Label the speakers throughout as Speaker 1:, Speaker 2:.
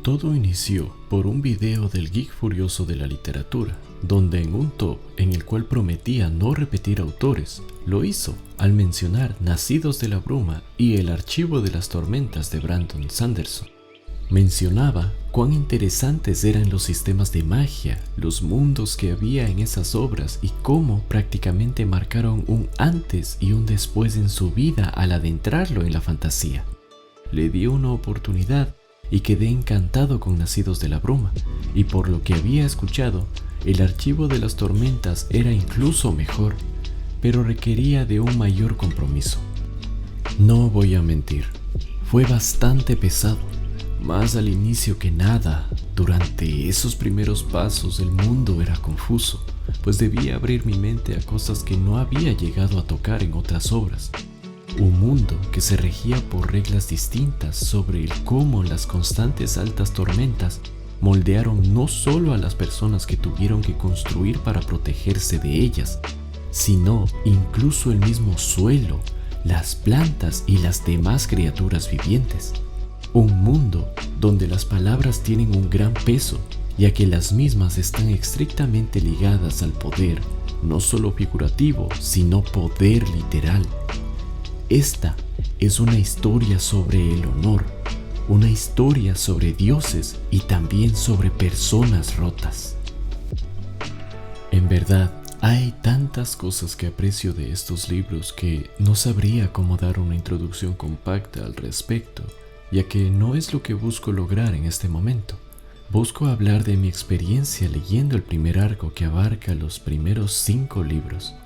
Speaker 1: Todo inició por un video del geek furioso de la literatura, donde en un top en el cual prometía no repetir autores, lo hizo al mencionar Nacidos de la Bruma y El Archivo de las Tormentas de Brandon Sanderson. Mencionaba cuán interesantes eran los sistemas de magia, los mundos que había en esas obras y cómo prácticamente marcaron un antes y un después en su vida al adentrarlo en la fantasía. Le dio una oportunidad y quedé encantado con Nacidos de la Bruma, y por lo que había escuchado, El Archivo de las Tormentas era incluso mejor, pero requería de un mayor compromiso. No voy a mentir, fue bastante pesado, más al inicio que nada. Durante esos primeros pasos el mundo era confuso, pues debía abrir mi mente a cosas que no había llegado a tocar en otras obras. Un mundo que se regía por reglas distintas sobre el cómo las constantes altas tormentas moldearon no solo a las personas que tuvieron que construir para protegerse de ellas, sino incluso el mismo suelo, las plantas y las demás criaturas vivientes. Un mundo donde las palabras tienen un gran peso, ya que las mismas están estrictamente ligadas al poder, no solo figurativo, sino poder literal. Esta es una historia sobre el honor, una historia sobre dioses y también sobre personas rotas. En verdad, hay tantas cosas que aprecio de estos libros que no sabría cómo dar una introducción compacta al respecto, ya que no es lo que busco lograr en este momento. Busco hablar de mi experiencia leyendo el primer arco que abarca los primeros 5 libros.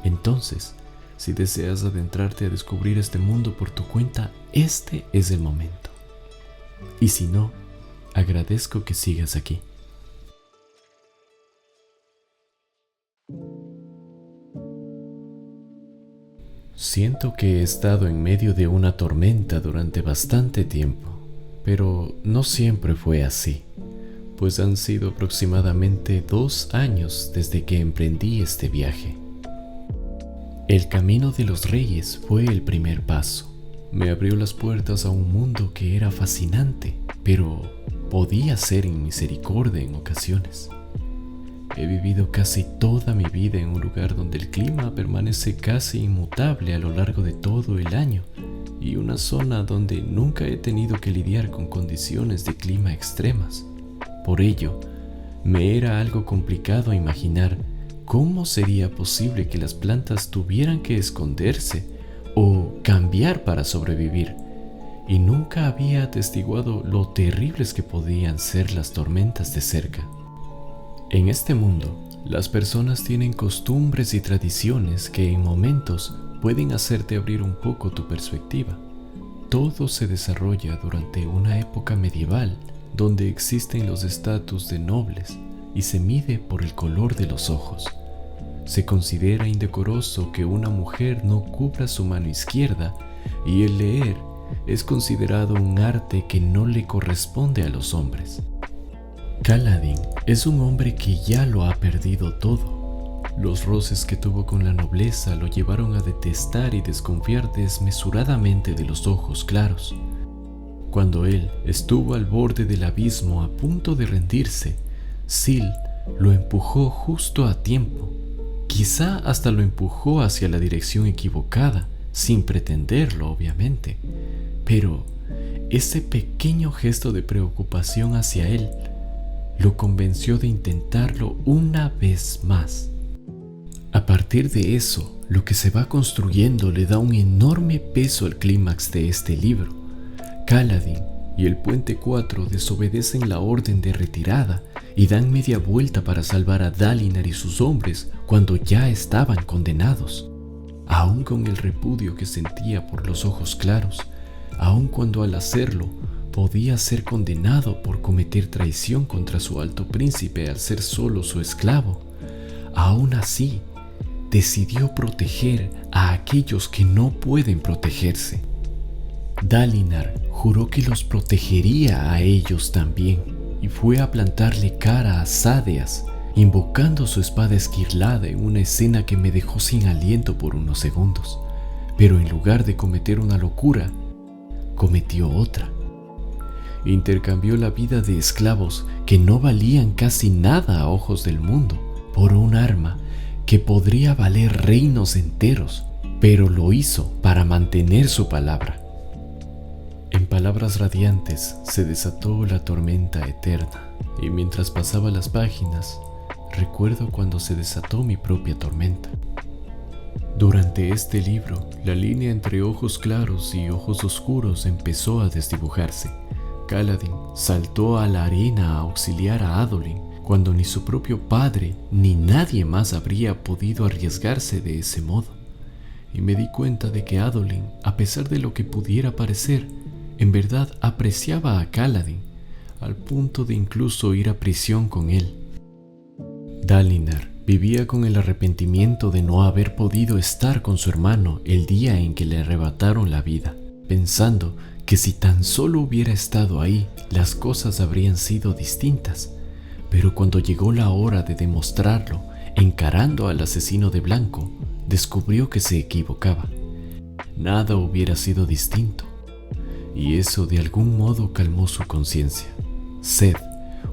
Speaker 1: Entonces, si deseas adentrarte a descubrir este mundo por tu cuenta, este es el momento. Y si no, agradezco que sigas aquí. Siento que he estado en medio de una tormenta durante bastante tiempo, pero no siempre fue así, pues han sido aproximadamente 2 años desde que emprendí este viaje. El Camino de los Reyes fue el primer paso. Me abrió las puertas a un mundo que era fascinante, pero podía ser inmisericordia en ocasiones. He vivido casi toda mi vida en un lugar donde el clima permanece casi inmutable a lo largo de todo el año, y una zona donde nunca he tenido que lidiar con condiciones de clima extremas. Por ello, me era algo complicado imaginar ¿cómo sería posible que las plantas tuvieran que esconderse o cambiar para sobrevivir? Y nunca había atestiguado lo terribles que podían ser las tormentas de cerca. En este mundo, las personas tienen costumbres y tradiciones que en momentos pueden hacerte abrir un poco tu perspectiva. Todo se desarrolla durante una época medieval donde existen los estatus de nobles y se mide por el color de los ojos. Se considera indecoroso que una mujer no cubra su mano izquierda y el leer es considerado un arte que no le corresponde a los hombres. Kaladin es un hombre que ya lo ha perdido todo. Los roces que tuvo con la nobleza lo llevaron a detestar y desconfiar desmesuradamente de los ojos claros. Cuando él estuvo al borde del abismo a punto de rendirse, Sil lo empujó justo a tiempo. Quizá hasta lo empujó hacia la dirección equivocada, sin pretenderlo, obviamente. Pero ese pequeño gesto de preocupación hacia él lo convenció de intentarlo una vez más. A partir de eso, lo que se va construyendo le da un enorme peso al clímax de este libro. Kaladin y el Puente 4 desobedecen la orden de retirada y dan media vuelta para salvar a Dalinar y sus hombres cuando ya estaban condenados. Aún con el repudio que sentía por los ojos claros, aun cuando al hacerlo podía ser condenado por cometer traición contra su alto príncipe al ser solo su esclavo, aún así decidió proteger a aquellos que no pueden protegerse. Dalinar juró que los protegería a ellos también y fue a plantarle cara a Sadeas, invocando su espada esquirlada en una escena que me dejó sin aliento por unos segundos. Pero en lugar de cometer una locura, cometió otra. Intercambió la vida de esclavos que no valían casi nada a ojos del mundo por un arma que podría valer reinos enteros, pero lo hizo para mantener su palabra. En palabras radiantes se desató la tormenta eterna, y mientras pasaba las páginas, recuerdo cuando se desató mi propia tormenta. Durante este libro, la línea entre ojos claros y ojos oscuros empezó a desdibujarse. Kaladin saltó a la arena a auxiliar a Adolin cuando ni su propio padre ni nadie más habría podido arriesgarse de ese modo. Y me di cuenta de que Adolin, a pesar de lo que pudiera parecer, en verdad apreciaba a Kaladin, al punto de incluso ir a prisión con él. Dalinar vivía con el arrepentimiento de no haber podido estar con su hermano el día en que le arrebataron la vida, pensando que si tan solo hubiera estado ahí, las cosas habrían sido distintas. Pero cuando llegó la hora de demostrarlo, encarando al asesino de blanco, descubrió que se equivocaba. Nada hubiera sido distinto, y eso de algún modo calmó su conciencia. Zed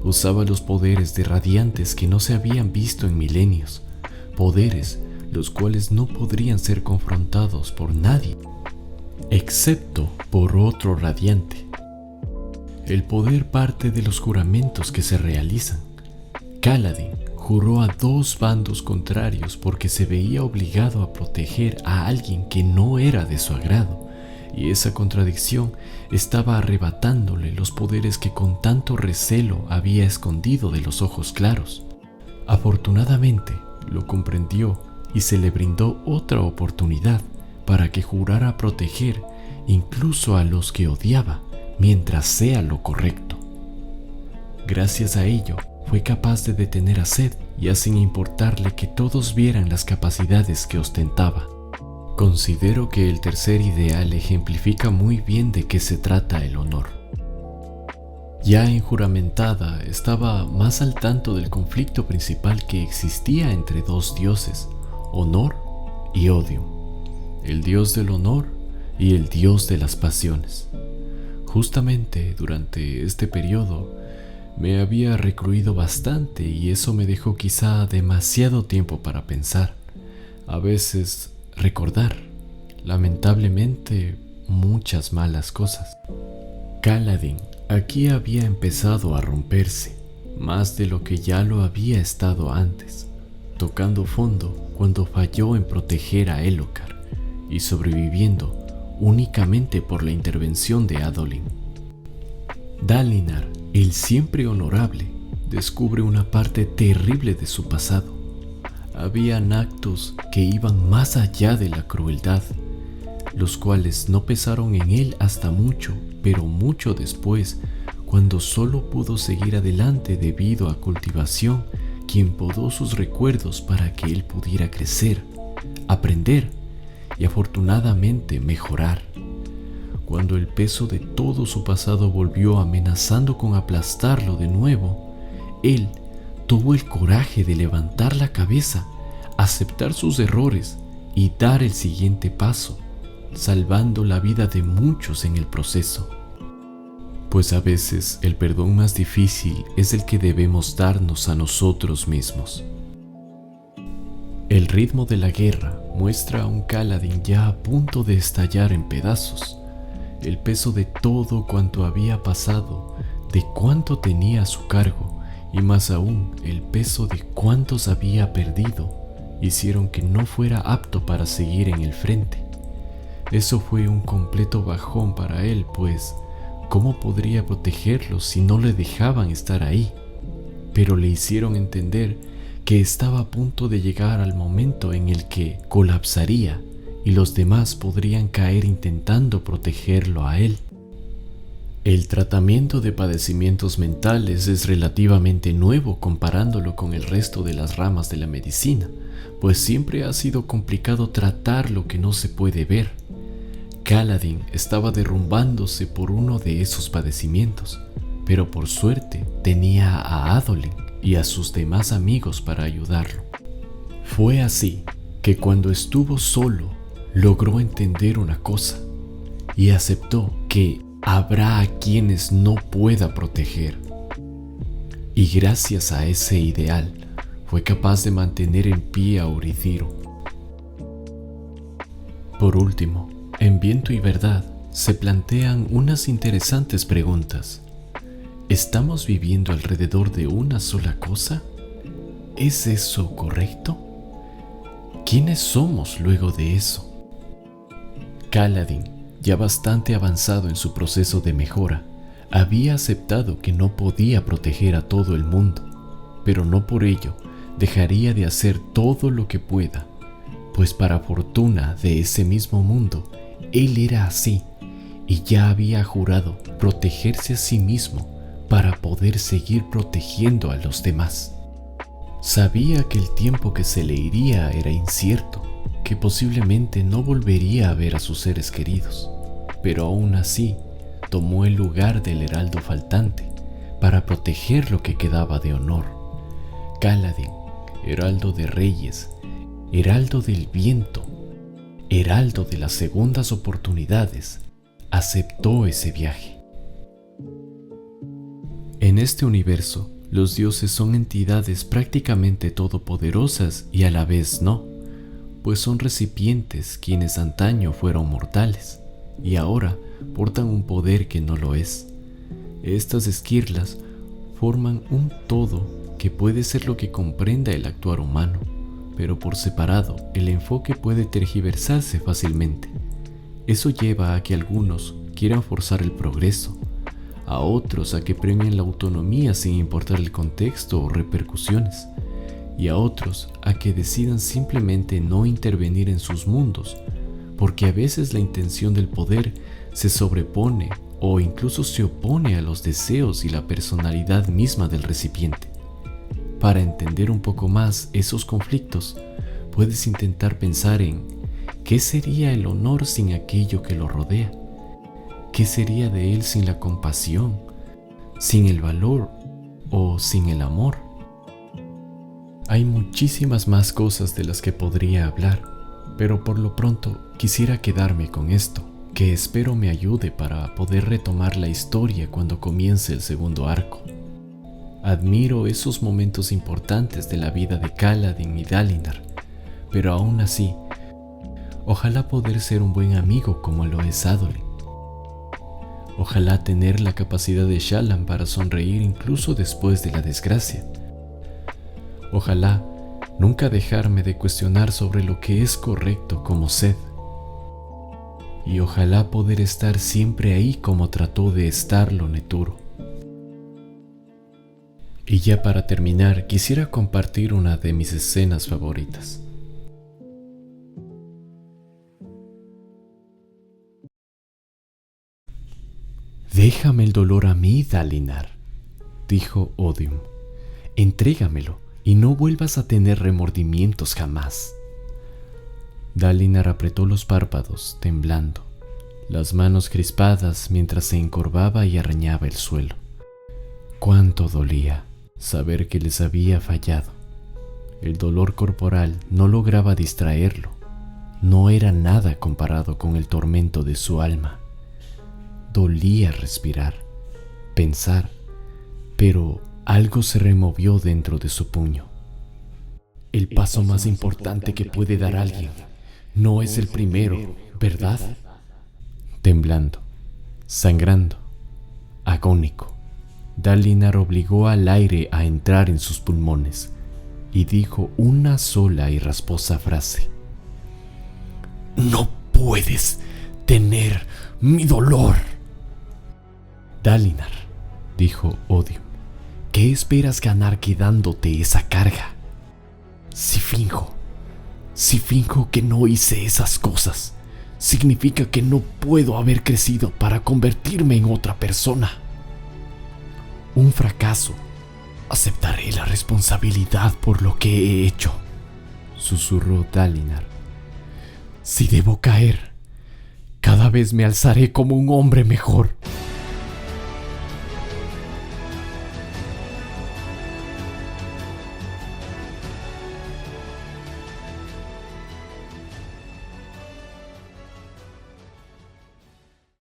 Speaker 1: usaba los poderes de radiantes que no se habían visto en milenios, poderes los cuales no podrían ser confrontados por nadie, excepto por otro radiante. El poder parte de los juramentos que se realizan. Kaladin juró a dos bandos contrarios porque se veía obligado a proteger a alguien que no era de su agrado, y esa contradicción estaba arrebatándole los poderes que con tanto recelo había escondido de los ojos claros. Afortunadamente lo comprendió y se le brindó otra oportunidad para que jurara proteger incluso a los que odiaba, mientras sea lo correcto. Gracias a ello, fue capaz de detener a Zed, ya sin importarle que todos vieran las capacidades que ostentaba. Considero que el tercer ideal ejemplifica muy bien de qué se trata el honor. Ya enjuramentada, estaba más al tanto del conflicto principal que existía entre dos dioses, honor y odio, el dios del honor y el dios de las pasiones. Justamente durante este periodo me había recluido bastante y eso me dejó quizá demasiado tiempo para pensar, a veces recordar, lamentablemente, muchas malas cosas. Kaladin aquí había empezado a romperse, más de lo que ya lo había estado antes, tocando fondo cuando falló en proteger a Elhokar y sobreviviendo únicamente por la intervención de Adolin. Dalinar, el siempre honorable, descubre una parte terrible de su pasado. Habían actos que iban más allá de la crueldad, los cuales no pesaron en él hasta mucho, pero mucho después, cuando solo pudo seguir adelante debido a cultivación, quien podó sus recuerdos para que él pudiera crecer, aprender y afortunadamente mejorar. Cuando el peso de todo su pasado volvió amenazando con aplastarlo de nuevo, él tuvo el coraje de levantar la cabeza, aceptar sus errores y dar el siguiente paso, salvando la vida de muchos en el proceso. Pues a veces el perdón más difícil es el que debemos darnos a nosotros mismos. El ritmo de la guerra muestra a un Kaladin ya a punto de estallar en pedazos. El peso de todo cuanto había pasado, de cuánto tenía a su cargo y más aún el peso de cuántos había perdido, hicieron que no fuera apto para seguir en el frente. Eso fue un completo bajón para él, pues ¿cómo podría protegerlos si no le dejaban estar ahí? Pero le hicieron entender que estaba a punto de llegar al momento en el que colapsaría y los demás podrían caer intentando protegerlo a él. El tratamiento de padecimientos mentales es relativamente nuevo comparándolo con el resto de las ramas de la medicina, pues siempre ha sido complicado tratar lo que no se puede ver. Kaladin estaba derrumbándose por uno de esos padecimientos, pero por suerte tenía a Adolin y a sus demás amigos para ayudarlo. Fue así que cuando estuvo solo, logró entender una cosa y aceptó que habrá a quienes no pueda proteger. Y gracias a ese ideal, fue capaz de mantener en pie a Orithiro. Por último, en Viento y Verdad se plantean unas interesantes preguntas. ¿Estamos viviendo alrededor de una sola cosa? ¿Es eso correcto? ¿Quiénes somos luego de eso? Kaladin, ya bastante avanzado en su proceso de mejora, había aceptado que no podía proteger a todo el mundo, pero no por ello dejaría de hacer todo lo que pueda, pues para fortuna de ese mismo mundo, él era así y ya había jurado protegerse a sí mismo para poder seguir protegiendo a los demás. Sabía que el tiempo que se le iría era incierto, que posiblemente no volvería a ver a sus seres queridos, pero aún así tomó el lugar del heraldo faltante para proteger lo que quedaba de honor. Kaladin, heraldo de reyes, heraldo del viento, heraldo de las segundas oportunidades, aceptó ese viaje. En este universo, los dioses son entidades prácticamente todopoderosas y a la vez no, pues son recipientes quienes antaño fueron mortales y ahora portan un poder que no lo es. Estas esquirlas forman un todo que puede ser lo que comprenda el actuar humano, pero por separado el enfoque puede tergiversarse fácilmente. Eso lleva a que algunos quieran forzar el progreso, a otros a que premien la autonomía sin importar el contexto o repercusiones, y a otros a que decidan simplemente no intervenir en sus mundos, porque a veces la intención del poder se sobrepone o incluso se opone a los deseos y la personalidad misma del recipiente. Para entender un poco más esos conflictos, puedes intentar pensar en ¿qué sería el honor sin aquello que lo rodea? ¿Qué sería de él sin la compasión, sin el valor o sin el amor? Hay muchísimas más cosas de las que podría hablar, pero por lo pronto quisiera quedarme con esto, que espero me ayude para poder retomar la historia cuando comience el segundo arco. Admiro esos momentos importantes de la vida de Kaladin y Dalinar, pero aún así, ojalá poder ser un buen amigo como lo es Adolin. Ojalá tener la capacidad de Shallan para sonreír incluso después de la desgracia. Ojalá nunca dejarme de cuestionar sobre lo que es correcto como Zed. Y ojalá poder estar siempre ahí como trató de estarlo Neturo. Y ya para terminar, quisiera compartir una de mis escenas favoritas. «Déjame el dolor a mí, Dalinar», dijo Odium. «Entrégamelo y no vuelvas a tener remordimientos jamás». Dalinar apretó los párpados, temblando, las manos crispadas mientras se encorvaba y arañaba el suelo. Cuánto dolía saber que les había fallado. El dolor corporal no lograba distraerlo. No era nada comparado con el tormento de su alma. Dolía respirar, pensar, pero algo se removió dentro de su puño. El paso más importante que puede dar alguien no es el primero, ¿verdad? Temblando, sangrando, agónico, Dalinar obligó al aire a entrar en sus pulmones y dijo una sola y rasposa frase. «No puedes tener mi dolor». «Dalinar», dijo Odium, «¿qué esperas ganar quedándote esa carga? Si finjo que no hice esas cosas, significa que no puedo haber crecido para convertirme en otra persona. Un fracaso. Aceptaré la responsabilidad por lo que he hecho», susurró Dalinar. «Si debo caer, cada vez me alzaré como un hombre mejor».